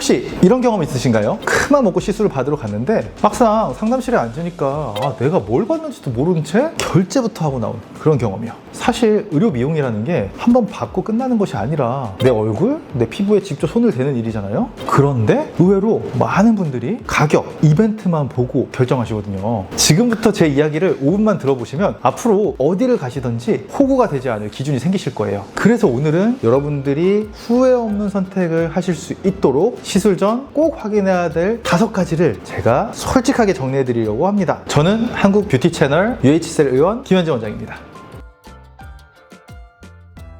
혹시 이런 경험 있으신가요? 큰맘 먹고 시술을 받으러 갔는데 막상 상담실에 앉으니까 내가 뭘 받는지도 모르는 채 결제부터 하고 나온 그런 경험이요. 사실 의료 미용이라는 게 한번 받고 끝나는 것이 아니라 내 얼굴, 내 피부에 직접 손을 대는 일이잖아요. 그런데 의외로 많은 분들이 가격, 이벤트만 보고 결정하시거든요. 지금부터 제 이야기를 5분만 들어보시면 앞으로 어디를 가시든지 호구가 되지 않을 기준이 생기실 거예요. 그래서 오늘은 여러분들이 후회 없는 선택을 하실 수 있도록 시술 전 꼭 확인해야 될 5가지를 제가 솔직하게 정리해 드리려고 합니다. 저는 한국 뷰티 채널 UHCL 의원 김현진 원장입니다.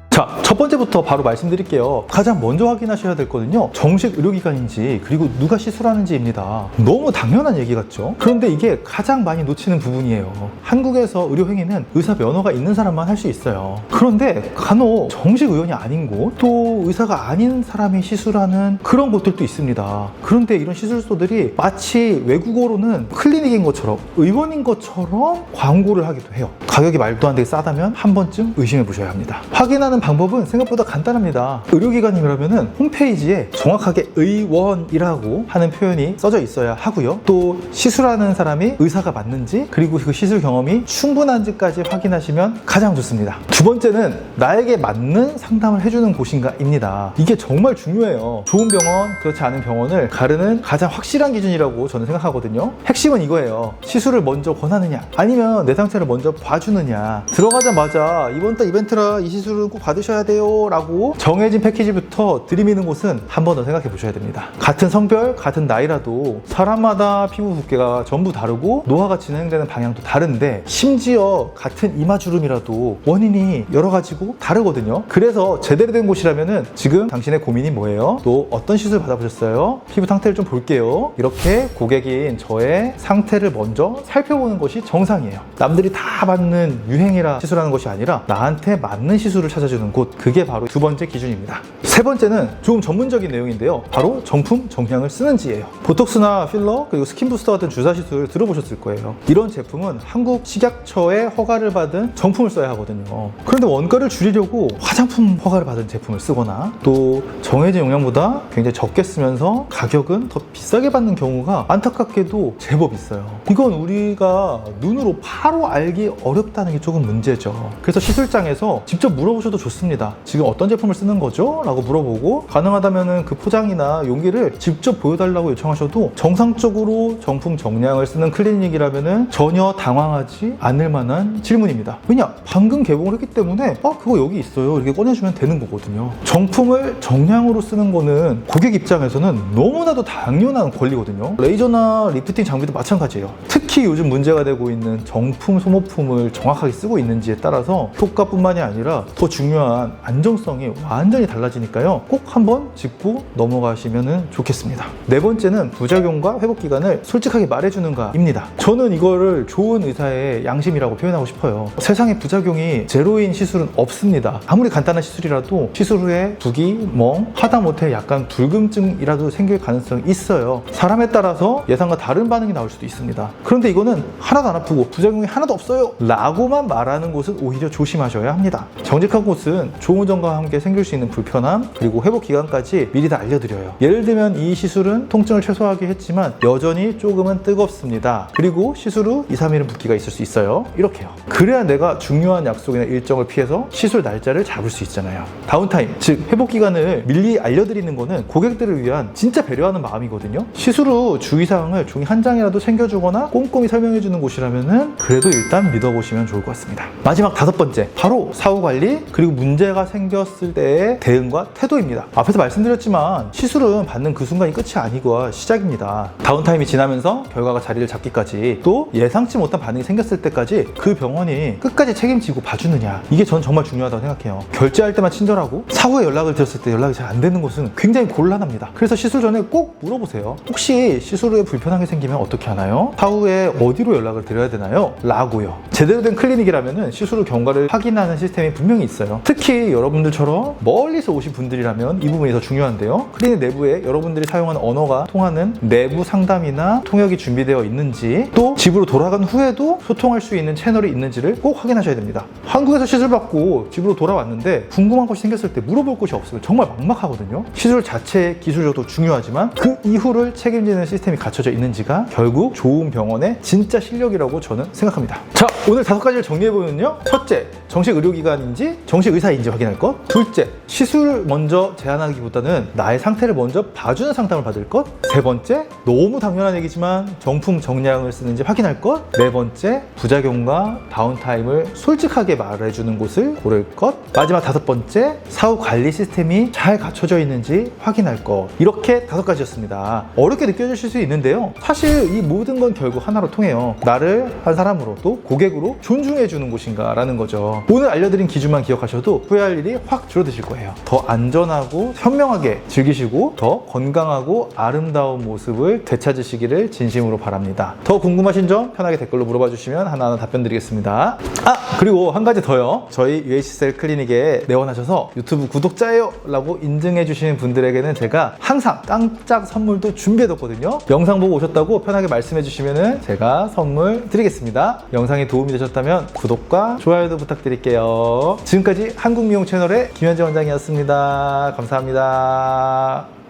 자, 첫 번째부터 바로 말씀드릴게요. 가장 먼저 확인하셔야 될 거는요, 정식 의료기관인지 그리고 누가 시술하는지입니다. 너무 당연한 얘기 같죠? 그런데 이게 가장 많이 놓치는 부분이에요. 한국에서 의료행위는 의사 면허가 있는 사람만 할 수 있어요. 그런데 간혹 정식 의원이 아닌 곳, 또 의사가 아닌 사람이 시술하는 그런 곳들도 있습니다. 그런데 이런 시술소들이 마치 외국어로는 클리닉인 것처럼, 의원인 것처럼 광고를 하기도 해요. 가격이 말도 안 되게 싸다면 한 번쯤 의심해 보셔야 합니다. 확인하는 방법은 생각보다 간단합니다. 의료기관이라면 홈페이지에 정확하게 의원이라고 하는 표현이 써져 있어야 하고요. 또 시술하는 사람이 의사가 맞는지, 그리고 그 시술 경험이 충분한지까지 확인하시면 가장 좋습니다. 두 번째는 나에게 맞는 상담을 해주는 곳인가입니다. 이게 정말 중요해요. 좋은 병원, 그렇지 않은 병원을 가르는 가장 확실한 기준이라고 저는 생각하거든요. 핵심은 이거예요. 시술을 먼저 권하느냐, 아니면 내 상태를 먼저 봐주느냐. 들어가자마자 이번 달 이벤트라 이 시술은 꼭 받으셔야 돼요 라고 정해진 패키지부터 들이미는 곳은 한 번 더 생각해 보셔야 됩니다. 같은 성별, 같은 나이라도 사람마다 피부 붓기가 전부 다르고 노화가 진행되는 방향도 다른데, 심지어 같은 이마주름이라도 원인이 여러 가지고 다르거든요. 그래서 제대로 된 곳이라면은 지금 당신의 고민이 뭐예요? 또 어떤 시술 받아보셨어요? 피부 상태를 좀 볼게요. 이렇게 고객인 저의 상태를 먼저 살펴보는 것이 정상이에요. 남들이 다 받는 유행이라 시술하는 것이 아니라 나한테 맞는 시술을 찾아주는 곳, 그게 바로 두 번째 기준입니다. 세 번째는 좀 전문적인 내용인데요, 바로 정품 정량을 쓰는지예요. 보톡스나 필러, 그리고 스킨부스터 같은 주사 시술 들어보셨을 거예요. 이런 제품은 한국 식약처의 허가를 받은 정품을 써야 하거든요. 그런데 원가를 줄이려고 화장품 허가를 받은 제품을 쓰거나, 또 정해진 용량보다 굉장히 적게 쓰면서 가격은 더 비싸게 받는 경우가 안타깝게도 제법 있어요. 이건 우리가 눈으로 바로 알기 어렵다는 게 조금 문제죠. 그래서 시술장에서 직접 물어보셔도 좋습니다. 지금 어떤 제품을 쓰는 거죠? 라고 물어보고, 가능하다면 그 포장이나 용기를 직접 보여달라고 요청하셔도 정상적으로 정품 정량을 쓰는 클리닉이라면 전혀 당황하지 않을 만한 질문입니다. 왜냐? 방금 개봉을 했기 때문에 그거 여기 있어요 이렇게 꺼내주면 되는 거거든요. 정품을 정량으로 쓰는 거는 고객 입장에서는 너무나도 당연한 권리거든요. 레이저나 리프팅 장비도 마찬가지예요. 특히 요즘 문제가 되고 있는 정품 소모품을 정확하게 쓰고 있는지에 따라서 효과뿐만이 아니라 더 중요한 안정성이 완전히 달라지니까요. 꼭 한번 짚고 넘어가시면 좋겠습니다. 네 번째는 부작용과 회복 기간을 솔직하게 말해주는가입니다. 저는 이거를 좋은 의사의 양심이라고 표현하고 싶어요. 세상에 부작용이 제로인 시술은 없습니다. 아무리 간단한 시술이라도 시술 후에 부기, 멍, 하다못해 약간 불금증이라도 생길 가능성이 있어요. 사람에 따라서 예상과 다른 반응이 나올 수도 있습니다. 그런데 이거는 하나도 안 아프고 부작용이 하나도 없어요 라고만 말하는 곳은 오히려 조심하셔야 합니다. 정직한 곳은 좋은 점과 함께 생길 수 있는 불편함, 그리고 회복 기간까지 미리 다 알려드려요. 예를 들면 이 시술은 통증을 최소화하게 했지만 여전히 조금은 뜨겁습니다. 그리고 시술 후 2-3일은 붓기가 있을 수 있어요. 이렇게요. 그래야 내가 중요한 약속이나 일정을 피해서 시술 날짜를 잡을 수 있잖아요. 다운타임, 즉 회복 기간을 미리 알려드리는 거는 고객들을 위한 진짜 배려하는 마음이거든요. 시술 후 주의사항을 종이 한 장이라도 챙겨주거나 꼼꼼히 설명해주는 곳이라면은 그래도 일단 믿어보시면 좋을 것 같습니다. 마지막 5번째, 바로 사후관리, 그리고 문제가 생겼을 때의 대응과 태도입니다. 앞에서 말씀드렸지만 시술은 받는 그 순간이 끝이 아니고 시작입니다. 다운타임이 지나면서 결과가 자리를 잡기까지, 또 예상치 못한 반응이 생겼을 때까지 그 병원이 끝까지 책임지고 봐주느냐, 이게 전 정말 중요하다고 생각해요. 결제할 때만 친절하고 사후에 연락을 드렸을 때 연락이 잘 안 되는 곳은 굉장히 곤란합니다. 그래서 시술 전에 꼭 물어보세요. 혹시 시술 후에 불편한 게 생기면 어떻게 하나요? 사후에 어디로 연락을 드려야 되나요? 라고요. 제대로 된 클리닉이라면 시술 후 경과를 확인하는 시스템이 분명히 있어요. 특히 혹시 여러분들처럼 멀리서 오신 분들이라면 이 부분이 더 중요한데요. 클리닉 내부에 여러분들이 사용하는 언어가 통하는 내부 상담이나 통역이 준비되어 있는지, 또 집으로 돌아간 후에도 소통할 수 있는 채널이 있는지를 꼭 확인하셔야 됩니다. 한국에서 시술받고 집으로 돌아왔는데 궁금한 것이 생겼을 때 물어볼 곳이 없으면 정말 막막하거든요. 시술 자체의 기술적도 중요하지만 그 이후를 책임지는 시스템이 갖춰져 있는지가 결국 좋은 병원의 진짜 실력이라고 저는 생각합니다. 자, 오늘 5가지를 정리해보면요. 첫째, 정식 의료기관인지 정식 의사인지 확인할 것. 둘째, 시술을 먼저 제안하기보다는 나의 상태를 먼저 봐주는 상담을 받을 것. 세 번째, 너무 당연한 얘기지만 정품 정량을 쓰는지 확인할 것. 네 번째, 부작용과 다운타임을 솔직하게 말해주는 곳을 고를 것. 마지막 5번째, 사후 관리 시스템이 잘 갖춰져 있는지 확인할 것. 이렇게 5가지였습니다. 어렵게 느껴지실 수 있는데요. 사실 이 모든 건 결국 하나로 통해요. 나를 한 사람으로, 또 고객으로 존중해주는 곳인가 라는 거죠. 오늘 알려드린 기준만 기억하셔도 후회할 일이 확 줄어드실 거예요. 더 안전하고 현명하게 즐기시고 더 건강하고 아름다운 모습을 되찾으시기를 진심으로 바랍니다. 더 궁금하신 점 편하게 댓글로 물어봐 주시면 하나하나 답변 드리겠습니다. 그리고 한 가지 더요. 저희 UHCell 클리닉에 내원하셔서 유튜브 구독자예요 라고 인증해 주시는 분들에게는 제가 항상 깜짝 선물도 준비해뒀거든요. 영상 보고 오셨다고 편하게 말씀해 주시면 제가 선물 드리겠습니다. 영상이 도움이 되셨다면 구독과 좋아요도 부탁드릴게요. 지금까지 한국미용 채널의 김현재 원장이었습니다. 감사합니다.